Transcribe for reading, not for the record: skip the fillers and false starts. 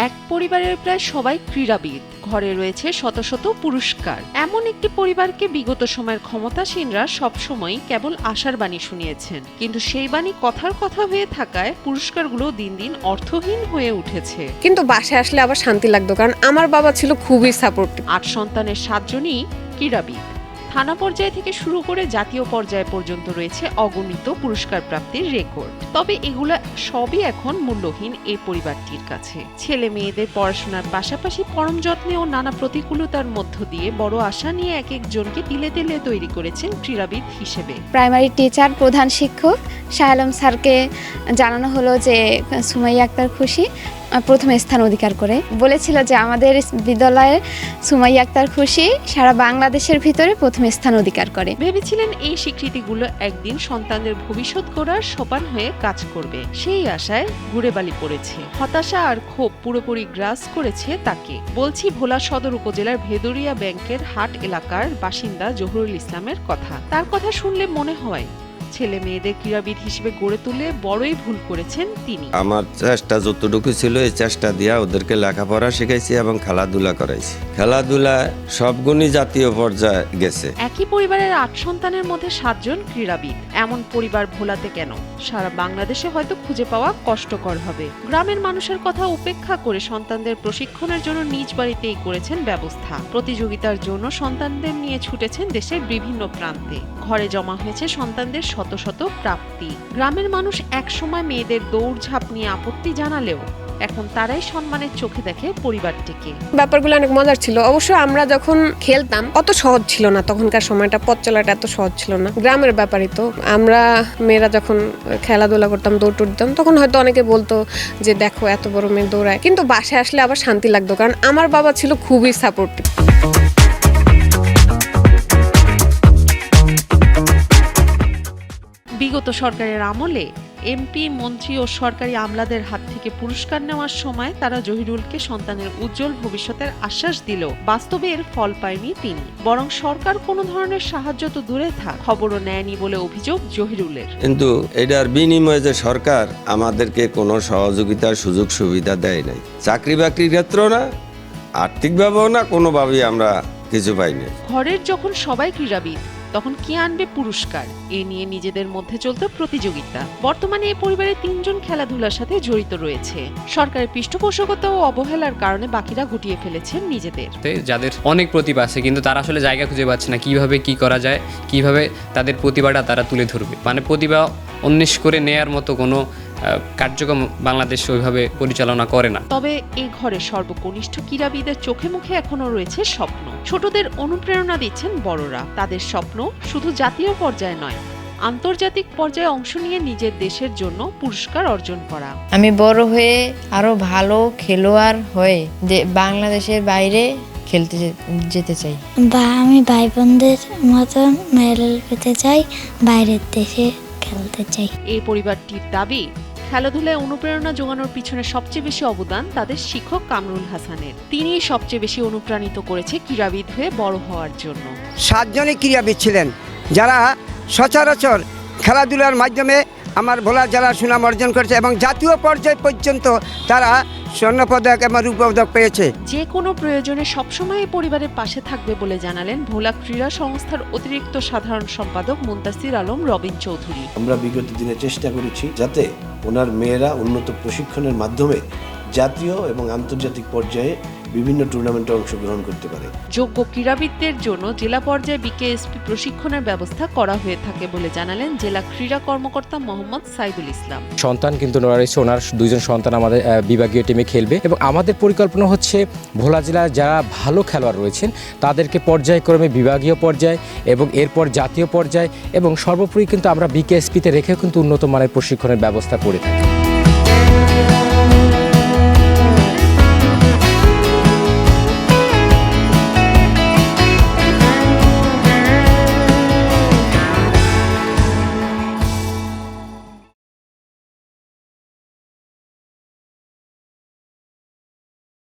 এক পরিবারের প্রায় সবাই ক্রীড়াবিদ, ঘরে রয়েছে শত শত পুরস্কার। এমন একটি পরিবারকে বিগত সময়ের ক্ষমতাসীনরা সবসময় কেবল আশার বাণী শুনিয়েছেন, কিন্তু সেই বাণী কথার কথা হয়ে থাকায় পুরস্কারগুলো দিন দিন অর্থহীন হয়ে উঠেছে। কিন্তু বাসায় আসলে আবার শান্তি লাগতো, কারণ আমার বাবা ছিল খুবই সাপোর্টিভ। ৮ সন্তানের 7 জনই ক্রীড়াবিদ। থানা পর্যায় থেকে শুরু করে জাতীয় পর্যায় পর্যন্ত রয়েছে অগণিত পুরস্কার প্রাপ্তির রেকর্ড। তবে এগুলা সবই এখন মূল্যহীন এই পরিবারটির কাছে। ছেলে মেয়েদের পড়াশোনার পাশাপাশি পরম যত্নে ও নানা প্রতিকূলতার মধ্য দিয়ে বড় আশা নিয়ে এক একজনকে তিলে তিলে তৈরি করেছেন ক্রীড়াবিদ হিসেবে। প্রাইমারি টিচার, প্রধান শিক্ষক শাহ আলম স্যারকে জানানো হলো যে সুমাইয়া আক্তার খুশি প্রথম স্থান অধিকার করে। বলেছিল যে আমাদের বিদ্যালয়ের সুমাইয়া আক্তার খুশি সারা বাংলাদেশের ভিতরে প্রথম স্থান অধিকার করে। ভেবেছিলেন এই স্বীকৃতিগুলো একদিন সন্তানদের ভবিষ্যৎ গড়ার সোপান হয়ে কাজ করবে। সেই আশায় ঘুরে বালি পড়েছে। হতাশা আর ক্ষোভ পুরোপুরি গ্রাস করেছে তাকে। বলছি ভোলা সদর উপজেলার ভেদুরিয়া ব্যাংকের হাট এলাকার বাসিন্দা জহুরুল ইসলামের কথা। তার কথা শুনলে মনে হয় ছেলে মেয়েদের ক্রীড়াবিদ হিসেবে গড়ে তুলে বড়ই ভুল করেছেন তিনি। আমার চেষ্টা যতটুকু ছিল এই চেষ্টা দিয়া ওদেরকে লেখাপড়া শিখাইছি এবং খেলাধুলা করাইছি। খেলাধুলা সব গুণই জাতীয় পর্যায়ে গেছে। একই পরিবারের 8 সন্তানের মধ্যে 7 জন ক্রীড়াবিদ। এমন পরিবার ভোলাতে কেন? সারা বাংলাদেশে হয়তো খুঁজে পাওয়া কষ্টকর হবে। গ্রামের মানুষের কথা উপেক্ষা করে সন্তানদের প্রশিক্ষণের জন্য নিজ বাড়িতেই করেছেন ব্যবস্থা। প্রতিযোগিতার জন্য সন্তানদের নিয়ে ছুটেছেন দেশের বিভিন্ন প্রান্তে। ঘরে জমা হয়েছে সন্তানদের শত শত প্রাপ্তি। গ্রামের মানুষ একসময় মেয়েদের দৌড়ঝাঁপ নিয়ে আপত্তি জানালেও এখন তারাই সম্মানের চোখে দেখে পরিবারটিকে। ব্যাপারগুলো অনেক মজার ছিল। অবশ্য আমরা যখন খেলতাম অত সহজ ছিল না, তখনকার সময়টা পথ চলাটা এত সহজ ছিল না। গ্রামের ব্যাপারই তো। আমরা মেয়েরা যখন খেলাধুলা করতাম, দৌড় দিতাম, তখন হয়তো অনেকে বলতো যে দেখো এত বড় মেয়ে দৌড়ায়। কিন্তু বাসায় আসলে আবার শান্তি লাগতো, কারণ আমার বাবা ছিল খুবই সাপোর্টিভ। বিগত সরকারের আমলে এমপি, মন্ত্রী ও সরকারি আমলাদের হাত থেকে পুরস্কার নেওয়ার সময় তারা জহিরুলকে সন্তানের উজ্জ্বল ভবিষ্যতের আশ্বাস দিলেও বাস্তবে এর ফল পায়নি তিনি। বরং সরকার কোনো ধরনের সাহায্য তো দূরে থাক, খবরও নেয়নি বলে অভিযোগ জহিরুলের। কিন্তু এটার বিনিময়ে যে সরকার আমাদেরকে কোনো সহযোগিতার সুযোগ সুবিধা দেয় নাই। চাকরি বাকরির ক্ষেত্র না, আর্থিকভাবেও না, কোনোভাবেই আমরা কিছু পাইনি। ঘরের যখন সবাই ক্রীড়াবিদ, তখন কি আনবে পুরস্কার? এ নিয়ে নিজেদের মধ্যে চলত প্রতিযোগিতা। বর্তমানে এই পরিবারের 3 জন খেলাধুলার সাথে জড়িত রয়েছে। সরকারের পৃষ্ঠপোষকতা ও অবহেলার কারণে বাকিরা গুটিয়ে ফেলেছেন নিজেদের। যাদের অনেক প্রতিভা আছে কিন্তু তারা আসলে জায়গা খুঁজে পাচ্ছে না, কিভাবে কি করা যায়, কিভাবে তাদের প্রতিভাটা তারা তুলে ধরবে। মানে প্রতিভা অন্বেষ করে নেয়ার মতো কোনো কার্যক্রম বাংলাদেশ ওইভাবে পরিচালনা করে না। তবে এই ঘরের সর্বকনিষ্ঠ ক্রীড়াবিদের চোখে মুখে এখনো রয়েছে স্বপ্ন। ছোটদের অনুপ্রেরণা দিচ্ছেন বড়রা। তাদের স্বপ্ন শুধু জাতীয় পর্যায়ে নয়, আন্তর্জাতিক পর্যায়ে অংশ নিয়ে নিজের দেশের জন্য পুরস্কার অর্জন করা। আমি বড় হয়ে আরো ভালো খেলোয়াড় হয়ে বাংলাদেশের বাইরে খেলতে যেতে চাই। আমি ভাই বোনদের মতন মেডেল পেতে চাই, বাইরের দেশে খেলতে চাই। এই পরিবারটির দাবি, খেলাধুলায় অনুপ্রেরণা জোগানোর পিছনে সবচেয়ে বেশি অবদান তাদের শিক্ষক কামরুল হাসানের। তিনিই সবচেয়ে বেশি অনুপ্রাণিত করেছে ক্রীড়াবিদ হয়ে বড় হওয়ার জন্য। 7 জনই ক্রীড়াবিদ ছিলেন, যারা সচরাচর খেলাধুলার মাধ্যমে আমার ভোলা জেলার সুনাম অর্জন করেছে এবং জাতীয় পর্যায় পর্যন্ত তারা স্বর্ণপদক এবং রূপপদক পেয়েছে। যে কোনো প্রয়োজনে সবসময় পরিবারের পাশে থাকবে বলে জানালেন ভোলা ক্রীড়া সংস্থার অতিরিক্ত সাধারণ সম্পাদক মুন্তাসির আলম রবিন চৌধুরী। আমরা বিগত দিনে চেষ্টা করেছি যাতে ওনার মেয়েরা উন্নত প্রশিক্ষণের মাধ্যমে জাতীয় এবং আন্তর্জাতিক পর্যায়ে বিভিন্ন টুর্নামেন্টে অংশগ্রহণ করতে পারে। যোগ্য ক্রীড়াবিদদের জন্য জেলা পর্যায়ে বিকেএসপি প্রশিক্ষণের ব্যবস্থা করা হয়ে থাকে বলে জানালেন জেলা ক্রীড়া কর্মকর্তা মোহাম্মদ সাইদুল ইসলাম। সন্তান কিন্তু রয়েছে, ওনার 2 জন সন্তান আমাদের বিভাগীয় টিমে খেলবে এবং আমাদের পরিকল্পনা হচ্ছে ভোলা জেলার যারা ভালো খেলোয়াড় রয়েছেন তাদেরকে পর্যায়ক্রমে বিভাগীয় পর্যায়ে এবং এরপর জাতীয় পর্যায়ে এবং সর্বোপরি কিন্তু আমরা বিকেএসপিতে রেখেও কিন্তু উন্নত মানের প্রশিক্ষণের ব্যবস্থা করে থাকি।